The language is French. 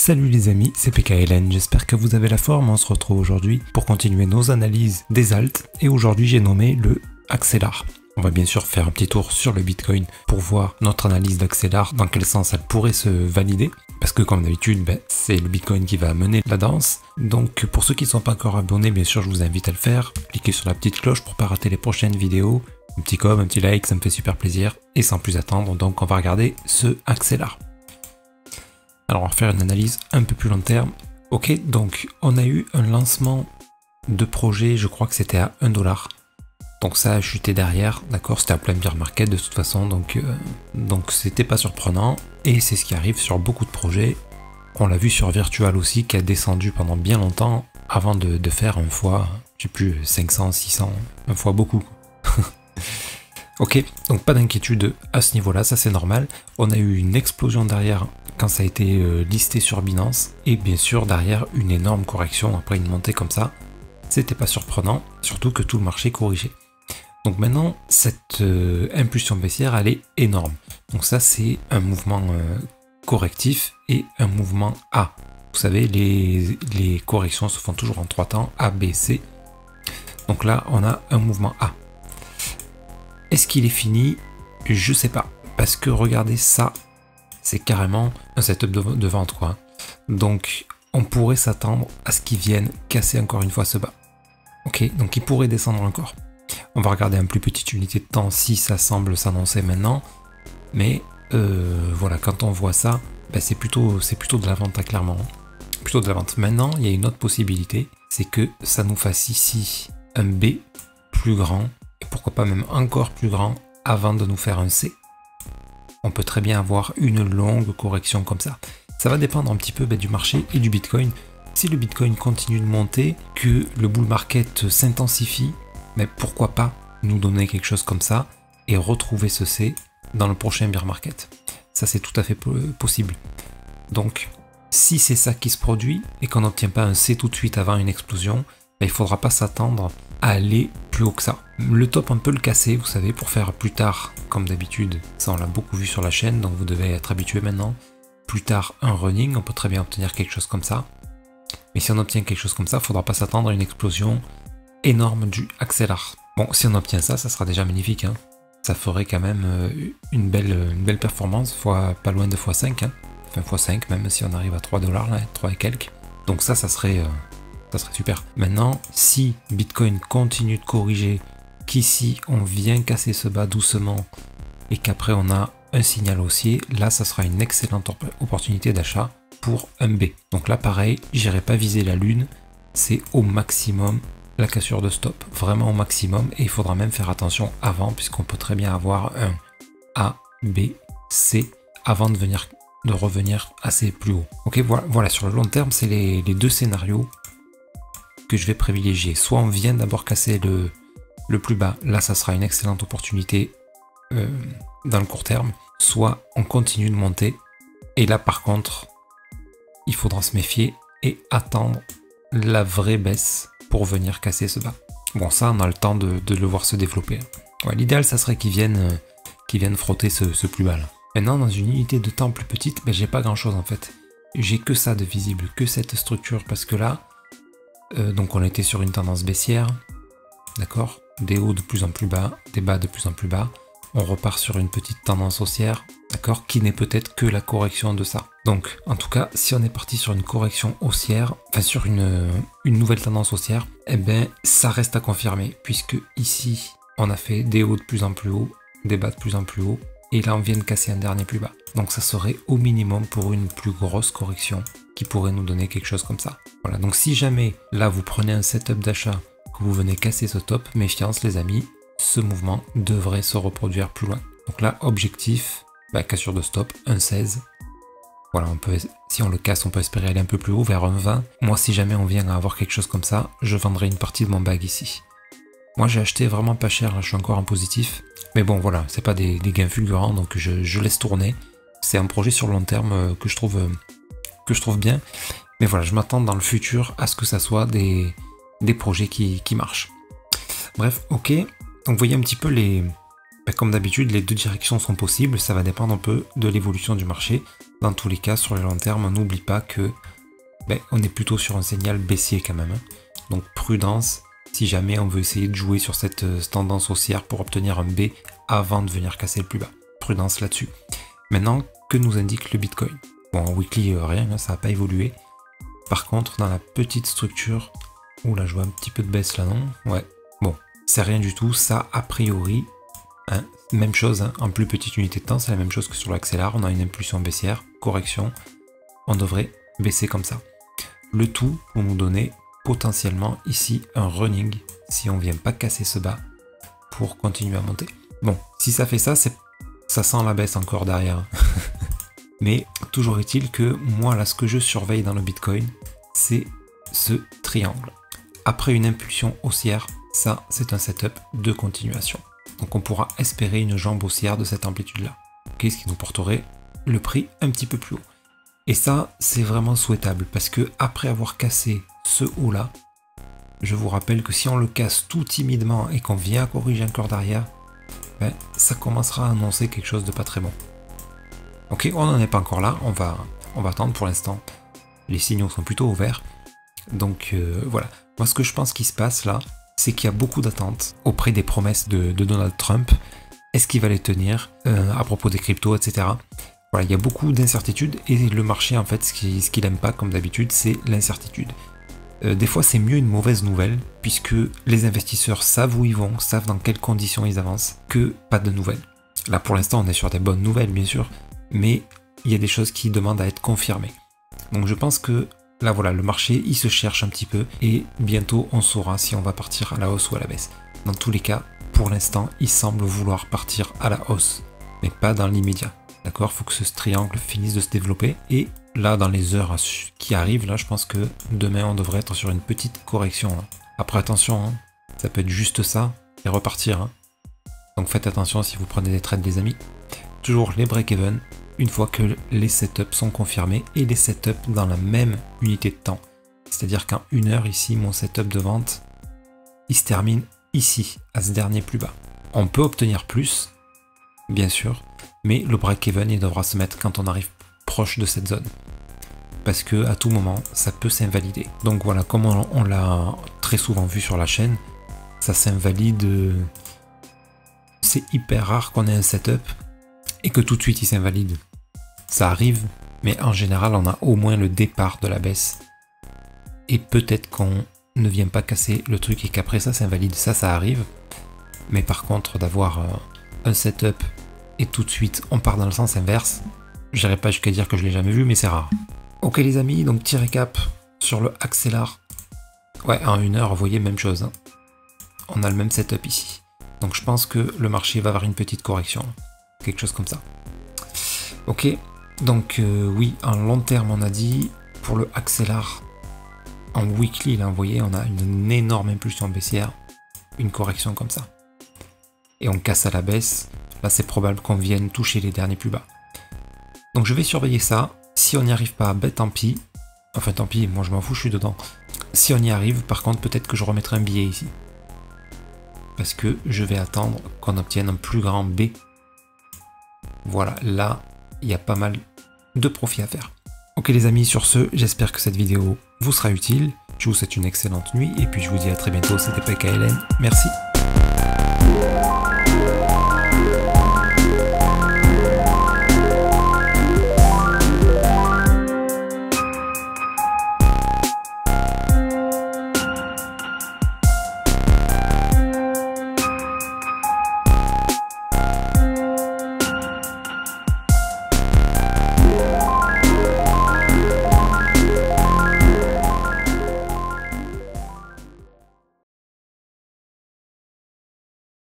Salut les amis, c'est PKLN, j'espère que vous avez la forme. On se retrouve aujourd'hui pour continuer nos analyses des alts et aujourd'hui j'ai nommé le Axelar. On va bien sûr faire un petit tour sur le Bitcoin pour voir notre analyse d'Axelar, dans quel sens elle pourrait se valider. Parce que comme d'habitude, c'est le Bitcoin qui va mener la danse. Donc pour ceux qui ne sont pas encore abonnés, bien sûr je vous invite à le faire. Cliquez sur la petite cloche pour ne pas rater les prochaines vidéos. Un petit com, un petit like, ça me fait super plaisir. Et sans plus attendre, donc on va regarder ce Axelar. Alors on va faire une analyse un peu plus long terme. Ok, donc on a eu un lancement de projet, je crois que c'était à 1 $. Donc ça a chuté derrière, d'accord, c'était à plein bear market de toute façon, donc c'était pas surprenant. Et c'est ce qui arrive sur beaucoup de projets. On l'a vu sur Virtual aussi, qui a descendu pendant bien longtemps avant de faire un fois, je sais plus, 500, 600, un fois beaucoup. Ok, donc pas d'inquiétude à ce niveau-là, ça c'est normal. On a eu une explosion derrière quand ça a été listé sur Binance, et bien sûr derrière une énorme correction après une montée comme ça. C'était pas surprenant, surtout que tout le marché corrigeait. Donc maintenant, cette impulsion baissière, elle est énorme. Donc ça c'est un mouvement correctif et un mouvement A. Vous savez, les corrections se font toujours en 3 temps, A, B, C. Donc là, on a un mouvement A. Est-ce qu'il est fini? Je sais pas. Parce que regardez ça, c'est carrément un setup de vente, quoi. Donc, on pourrait s'attendre à ce qu'ils viennent casser encore une fois ce bas. Ok, donc il pourrait descendre encore. On va regarder en plus petite unité de temps si ça semble s'annoncer maintenant. Mais voilà, quand on voit ça, c'est plutôt de la vente, clairement. Plutôt de la vente. Maintenant, il y a une autre possibilité, c'est que ça nous fasse ici un B plus grand. Et pourquoi pas même encore plus grand avant de nous faire un C. On peut très bien avoir une longue correction comme ça. Ça va dépendre un petit peu du marché et du Bitcoin. Si le Bitcoin continue de monter, que le bull market s'intensifie, mais pourquoi pas nous donner quelque chose comme ça et retrouver ce C dans le prochain bear market. Ça c'est tout à fait possible. Donc si c'est ça qui se produit et qu'on n'obtient pas un C tout de suite avant une explosion, il ne faudra pas s'attendre à aller plus haut que ça. Le top, on peut le casser, vous savez, pour faire plus tard, comme d'habitude. Ça, on l'a beaucoup vu sur la chaîne, donc vous devez être habitué maintenant. Plus tard, un running, on peut très bien obtenir quelque chose comme ça. Mais si on obtient quelque chose comme ça, il ne faudra pas s'attendre à une explosion énorme du Axelar. Bon, si on obtient ça, ça sera déjà magnifique. Hein. Ça ferait quand même une belle performance, pas loin de x5. Hein. Enfin, x5, même si on arrive à 3 $, là, 3 et quelques. Donc ça serait super. Maintenant, si Bitcoin continue de corriger, qu'ici on vient casser ce bas doucement et qu'après on a un signal haussier, là ça sera une excellente opportunité d'achat pour un B. Donc là pareil, j'irai pas viser la lune, c'est au maximum la cassure de stop, vraiment au maximum, et il faudra même faire attention avant puisqu'on peut très bien avoir un A, B, C avant de revenir assez plus haut. Ok, voilà, sur le long terme, c'est les deux scénarios que je vais privilégier. Soit on vient d'abord casser le plus bas, là ça sera une excellente opportunité dans le court terme, soit on continue de monter, et là par contre, il faudra se méfier et attendre la vraie baisse pour venir casser ce bas. Bon, ça on a le temps de le voir se développer. Ouais, l'idéal ça serait qu'ils viennent frotter ce plus bas là. Maintenant, dans une unité de temps plus petite, j'ai pas grand chose en fait. J'ai que ça de visible, que cette structure, parce que là, donc on était sur une tendance baissière, d'accord, des hauts de plus en plus bas, des bas de plus en plus bas, on repart sur une petite tendance haussière, d'accord, qui n'est peut-être que la correction de ça. Donc en tout cas, si on est parti sur une correction haussière, enfin sur une nouvelle tendance haussière, ça reste à confirmer, puisque ici on a fait des hauts de plus en plus haut, des bas de plus en plus haut, et là on vient de casser un dernier plus bas. Donc ça serait au minimum pour une plus grosse correction qui pourrait nous donner quelque chose comme ça. Voilà, donc si jamais là vous prenez un setup d'achat, que vous venez casser ce top, méfiance les amis, ce mouvement devrait se reproduire plus loin. Donc là, objectif, cassure de stop, 1,16. Voilà, si on le casse, on peut espérer aller un peu plus haut, vers 1,20. Moi, si jamais on vient à avoir quelque chose comme ça, je vendrai une partie de mon bag ici. Moi, j'ai acheté vraiment pas cher, là, je suis encore en positif. Mais bon, voilà, c'est pas des gains fulgurants, donc je laisse tourner. C'est un projet sur le long terme que je trouve bien. Mais voilà, je m'attends dans le futur à ce que ça soit des projets qui marchent. Bref, ok. Donc vous voyez un petit peu comme d'habitude, les deux directions sont possibles, ça va dépendre un peu de l'évolution du marché. Dans tous les cas, sur le long terme, on n'oublie pas que on est plutôt sur un signal baissier quand même. Donc prudence, si jamais on veut essayer de jouer sur cette tendance haussière pour obtenir un B avant de venir casser le plus bas. Prudence là-dessus. Maintenant, que nous indique le Bitcoin? Bon, en weekly, rien, ça n'a pas évolué. Par contre, dans la petite structure, là je vois un petit peu de baisse là, non? Ouais, bon, c'est rien du tout, ça a priori, même chose, en plus petite unité de temps, c'est la même chose que sur l'accélérateur, on a une impulsion baissière, correction, on devrait baisser comme ça. Le tout pour nous donner potentiellement ici un running, si on vient pas casser ce bas, pour continuer à monter. Bon, si ça fait ça, ça sent la baisse encore derrière. Mais toujours est-il que moi, là, ce que je surveille dans le Bitcoin, c'est ce triangle. Après une impulsion haussière, ça, c'est un setup de continuation. Donc on pourra espérer une jambe haussière de cette amplitude-là. Okay, ce qui nous porterait le prix un petit peu plus haut. Et ça, c'est vraiment souhaitable, parce que après avoir cassé ce haut-là, je vous rappelle que si on le casse tout timidement et qu'on vient corriger encore derrière, ça commencera à annoncer quelque chose de pas très bon. Ok, on n'en est pas encore là, on va attendre pour l'instant. Les signaux sont plutôt ouverts. Donc voilà. Moi, ce que je pense qui se passe là, c'est qu'il y a beaucoup d'attentes auprès des promesses de Donald Trump. Est-ce qu'il va les tenir à propos des cryptos, etc. Voilà, il y a beaucoup d'incertitudes et le marché, en fait, ce qu'il n'aime pas, comme d'habitude, c'est l'incertitude. Des fois, c'est mieux une mauvaise nouvelle, puisque les investisseurs savent où ils vont, savent dans quelles conditions ils avancent, que pas de nouvelles. Là, pour l'instant, on est sur des bonnes nouvelles, bien sûr, mais il y a des choses qui demandent à être confirmées. Donc je pense que là voilà, le marché il se cherche un petit peu et bientôt on saura si on va partir à la hausse ou à la baisse. Dans tous les cas, pour l'instant, il semble vouloir partir à la hausse, mais pas dans l'immédiat. D'accord, faut que ce triangle finisse de se développer et là dans les heures qui arrivent, là je pense que demain on devrait être sur une petite correction. Là. Après attention, ça peut être juste ça et repartir. Donc faites attention si vous prenez des trades des amis. Toujours les break-even une fois que les setups sont confirmés et les setups dans la même unité de temps. C'est-à-dire qu'en 1 heure ici, mon setup de vente, il se termine ici, à ce dernier plus bas. On peut obtenir plus, bien sûr, mais le break-even il devra se mettre quand on arrive proche de cette zone. Parce que à tout moment, ça peut s'invalider. Donc voilà, comme on l'a très souvent vu sur la chaîne, ça s'invalide. C'est hyper rare qu'on ait un setup et que tout de suite il s'invalide. Ça arrive, mais en général on a au moins le départ de la baisse. Et peut-être qu'on ne vient pas casser le truc et qu'après ça s'invalide. Ça arrive. Mais par contre d'avoir un setup et tout de suite on part dans le sens inverse, j'irai pas jusqu'à dire que je l'ai jamais vu, mais c'est rare. Ok les amis, donc petit récap sur le accélérateur. Ouais, en 1 heure, vous voyez, même chose. On a le même setup ici. Donc je pense que le marché va avoir une petite correction. Quelque chose comme ça. Ok, donc oui, en long terme on a dit, pour le accélérateur, en weekly, là vous voyez, on a une énorme impulsion baissière, une correction comme ça. Et on casse à la baisse, là c'est probable qu'on vienne toucher les derniers plus bas. Donc je vais surveiller ça, si on n'y arrive pas, tant pis. Enfin tant pis, moi je m'en fous, je suis dedans. Si on y arrive, par contre peut-être que je remettrai un billet ici. Parce que je vais attendre qu'on obtienne un plus grand B. Voilà, là, il y a pas mal de profit à faire. Ok les amis, sur ce, j'espère que cette vidéo vous sera utile. Je vous souhaite une excellente nuit et puis je vous dis à très bientôt, c'était PKLN. Merci.